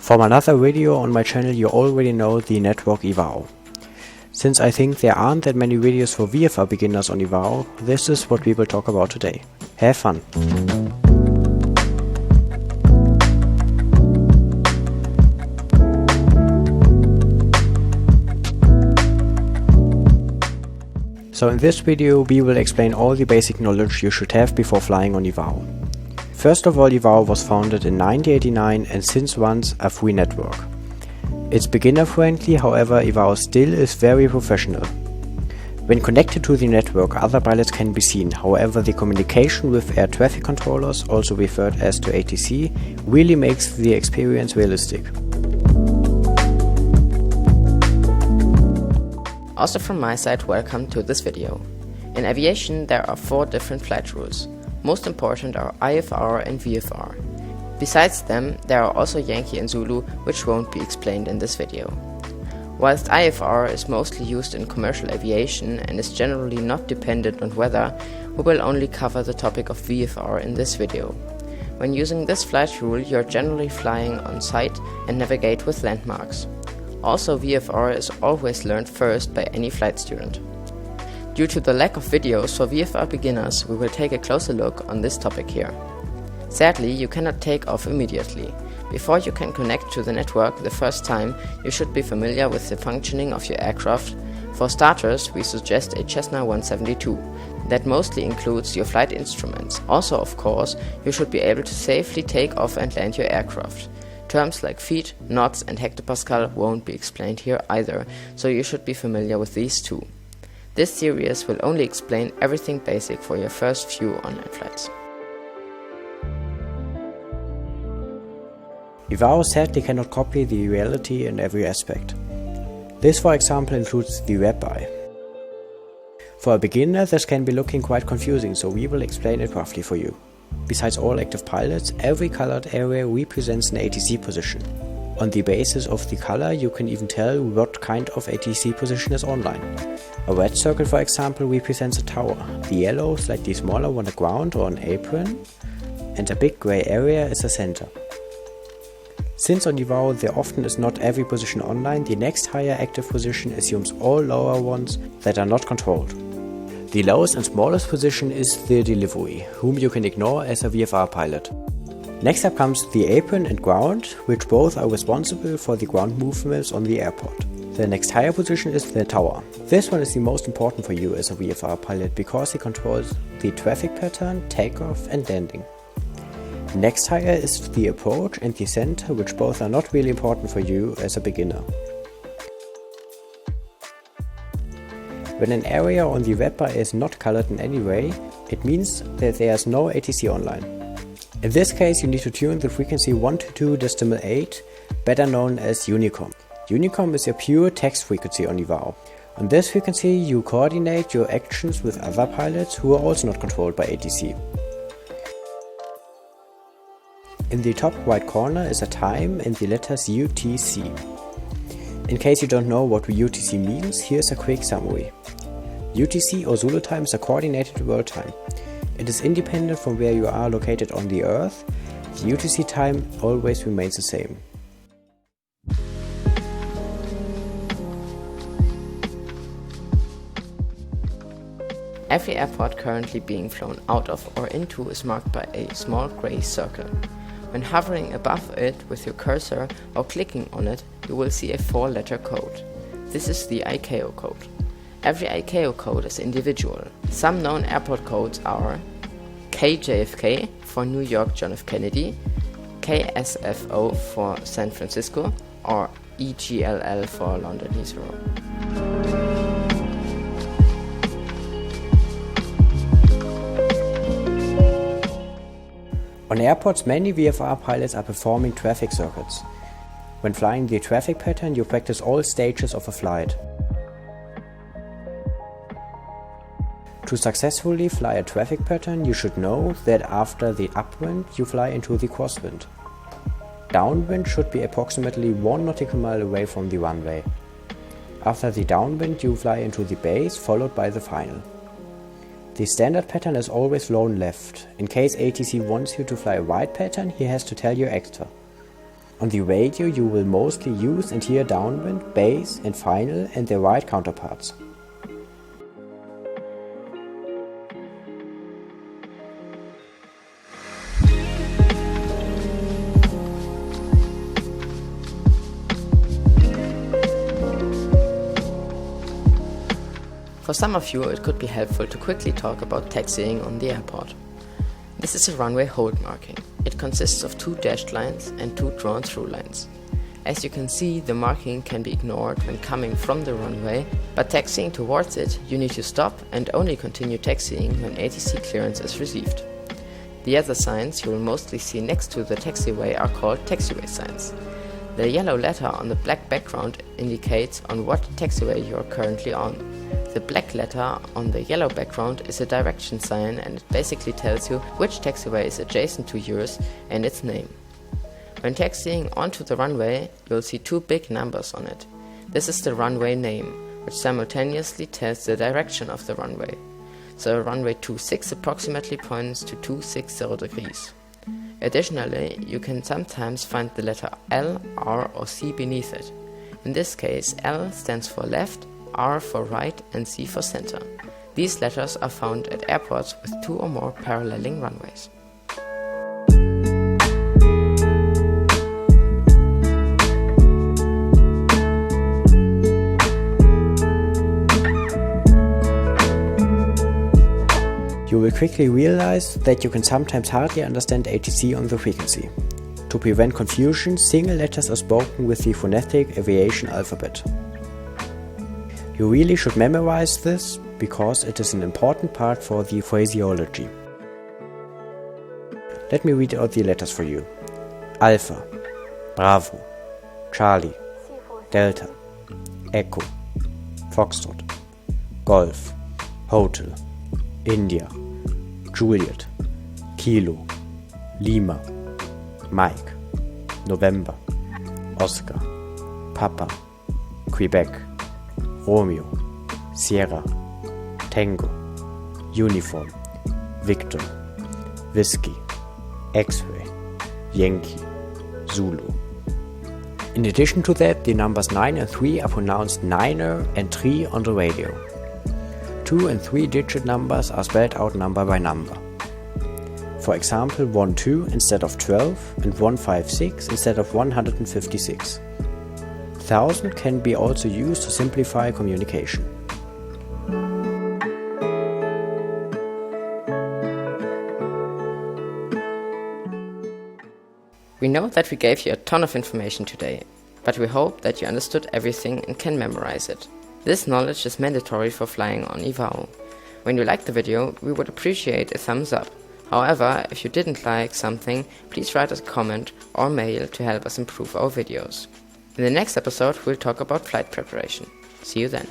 From another video on my channel you already know the network IVAO. Since I think there aren't that many videos for VFR beginners on IVAO, this is what we will talk about today. Have fun! So in this video we will explain all the basic knowledge you should have before flying on IVAO. First of all, IVAO was founded in 1989 and since runs a free network. It's beginner friendly, however IVAO still is very professional. When connected to the network, other pilots can be seen, however the communication with air traffic controllers, also referred as to ATC, really makes the experience realistic. Also from my side, welcome to this video. In aviation there are 4 different flight rules. Most important are IFR and VFR. Besides them, there are also Yankee and Zulu, which won't be explained in this video. Whilst IFR is mostly used in commercial aviation and is generally not dependent on weather, we will only cover the topic of VFR in this video. When using this flight rule, you are generally flying on site and navigate with landmarks. Also, VFR is always learned first by any flight student. Due to the lack of videos for VFR beginners, we will take a closer look on this topic here. Sadly, you cannot take off immediately. Before you can connect to the network the first time, you should be familiar with the functioning of your aircraft. For starters, we suggest a Cessna 172. That mostly includes your flight instruments. Also, of course, you should be able to safely take off and land your aircraft. Terms like feet, knots and hectopascal won't be explained here either, so you should be familiar with these too. This series will only explain everything basic for your first few online flights. IVAO sadly cannot copy the reality in every aspect. This for example includes the Webeye. For a beginner this can be looking quite confusing, so we will explain it roughly for you. Besides all active pilots, every colored area represents an ATC position. On the basis of the color you can even tell what kind of ATC position is online. A red circle for example represents a tower, the yellow, slightly smaller one a ground or an apron, and a big grey area is a center. Since on IVAO there often is not every position online, the next higher active position assumes all lower ones that are not controlled. The lowest and smallest position is the delivery, whom you can ignore as a VFR pilot. Next up comes the apron and ground, which both are responsible for the ground movements on the airport. The next higher position is the tower. This one is the most important for you as a VFR pilot because it controls the traffic pattern, takeoff and landing. Next higher is the approach and the center, which both are not really important for you as a beginner. When an area on the Webeye is not colored in any way, it means that there is no ATC online. In this case you need to tune the frequency 122.8, better known as Unicom. Unicom is a pure text frequency on IVAO. On this frequency you coordinate your actions with other pilots who are also not controlled by ATC. In the top right corner is a time and the letters UTC. In case you don't know what UTC means, here's a quick summary. UTC or Zulu time is a coordinated world time. It is independent from where you are located on the Earth. The UTC time always remains the same. Every airport currently being flown out of or into is marked by a small grey circle. When hovering above it with your cursor or clicking on it, you will see a 4-letter code. This is the ICAO-Code. Every ICAO-Code is individual. Some known airport codes are KJFK for New York John F. Kennedy, KSFO for San Francisco, or EGLL for London Heathrow. On airports, many VFR pilots are performing traffic circuits. When flying the traffic pattern, you practice all stages of a flight. To successfully fly a traffic pattern, you should know that after the upwind, you fly into the crosswind. Downwind should be approximately 1 nautical mile away from the runway. After the downwind, you fly into the base, followed by the final. The standard pattern is always flown left. In case ATC wants you to fly a right pattern, he has to tell you extra. On the radio you will mostly use and hear downwind, bass and final and their right counterparts. For some of you, it could be helpful to quickly talk about taxiing on the airport. This is a runway hold marking. It consists of 2 dashed lines and 2 drawn through lines. As you can see, the marking can be ignored when coming from the runway, but taxiing towards it, you need to stop and only continue taxiing when ATC clearance is received. The other signs you will mostly see next to the taxiway are called taxiway signs. The yellow letter on the black background indicates on what taxiway you are currently on. The black letter on the yellow background is a direction sign and it basically tells you which taxiway is adjacent to yours and its name. When taxiing onto the runway, you'll see 2 big numbers on it. This is the runway name, which simultaneously tells the direction of the runway. So runway 26 approximately points to 260 degrees. Additionally, you can sometimes find the letter L, R or C beneath it. In this case, L stands for left, R for right and C for center. These letters are found at airports with 2 or more paralleling runways. You will quickly realize that you can sometimes hardly understand ATC on the frequency. To prevent confusion, single letters are spoken with the phonetic aviation alphabet. You really should memorize this because it is an important part for the phraseology. Let me read out the letters for you. Alpha, Bravo, Charlie, Delta, Echo, Foxtrot, Golf, Hotel, India, Juliet, Kilo, Lima, Mike, November, Oscar, Papa, Quebec, Romeo, Sierra, Tango, Uniform, Victor, Whiskey, X-Ray, Yankee, Zulu. In addition to that, the numbers 9 and 3 are pronounced niner and 3 on the radio. 2 and 3 digit numbers are spelled out number by number. For example, 12 instead of 12 and 156 instead of 156. 1000 can be also used to simplify communication. We know that we gave you a ton of information today, but we hope that you understood everything and can memorize it. This knowledge is mandatory for flying on IVAO. When you liked the video, we would appreciate a thumbs up. However, if you didn't like something, please write us a comment or mail to help us improve our videos. In the next episode, we'll talk about flight preparation. See you then.